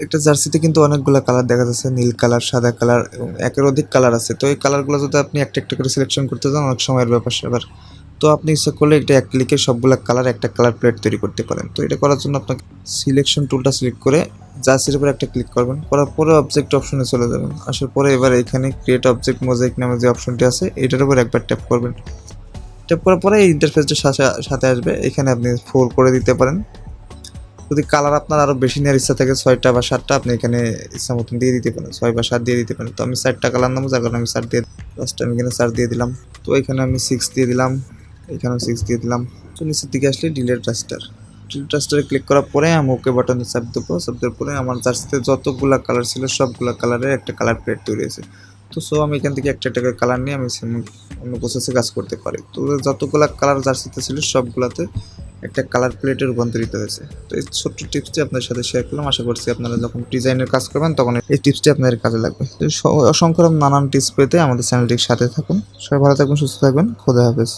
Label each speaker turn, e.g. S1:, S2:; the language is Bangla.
S1: একটা জার্সিতে কিন্তু অনেকগুলা কালার দেখা যাচ্ছে, নীল কালার, সাদা কালার এবং একের অধিক কালার আছে। তো এই কালারগুলো যদি আপনি একটা একটা করে সিলেকশন করতে যান অনেক সময়ের ব্যাপার-স্যাপার। তো আপনি ইচ্ছা করলে এটা এক ক্লিকে সবগুলা কালার একটা কালার প্লেট তৈরি করতে পারেন। তো এটা করার জন্য আপনাকে সিলেকশন টুলটা সিলেক্ট করে জার্সির উপর একটা ক্লিক করবেন। করার পরে অবজেক্ট অপশনে চলে যাবেন। আসার পরে এবার এখানে ক্রিয়েট অবজেক্ট মোজাইক নামে যে অপশনটি আছে এটার উপর একবার ট্যাপ করবেন। ট্যাপ করার পরে এই ইন্টারফেসটা সাথে আসবে। এখানে আপনি 4 করে দিতে পারেন। যদি কালার আপনার আরও বেশি নেওয়ার ইচ্ছা থাকে 6টা বা 7টা আপনি এখানে ইচ্ছা মতন দিয়ে দিতে পারেন, 6 বা 7 দিয়ে দিতে পারেন। তো আমি 4টা কালার নেবো, যার কারণে আমি 4 দিয়ে ফার্স্ট আমি এখানে 4 দিয়ে দিলাম। তো এখানে আমি 6 দিয়ে দিলাম, এখানেও 6 দিয়ে দিলাম। তো নিচের দিকে আসলে ডিলিট রাস্টার, ডিলিট রাস্টারে ক্লিক করার পরে আমি ওকে বাটনে চাপ দেবো। চাপ দেওয়ার পরে আমার জার্সিতে যতগুলা কালার ছিল সবগুলা কালারের একটা কালার প্লেট তৈরি হয়েছে। তো আমি এখান থেকে একটা একটা করে কালার নিয়ে আমি অন্য প্রসেসে কাজ করতে পারি। তো যতগুলা কালার জার্সিতে ছিল সবগুলাতে একটা কালার প্লেটে রূপান্তরিত হয়েছে। তো এই ছোট্ট টিপসটি আপনার সাথে শেয়ার করলাম। আশা করছি আপনারা যখন ডিজাইনের কাজ করবেন তখন এই টিপসটি আপনাদের কাজে লাগবে। তো অসংখ্য নানান টিপস পেতে আমাদের চ্যানেলটির সাথে থাকুন। সবাই ভালো থাকবেন, সুস্থ থাকবেন। খোদা হাফেজ।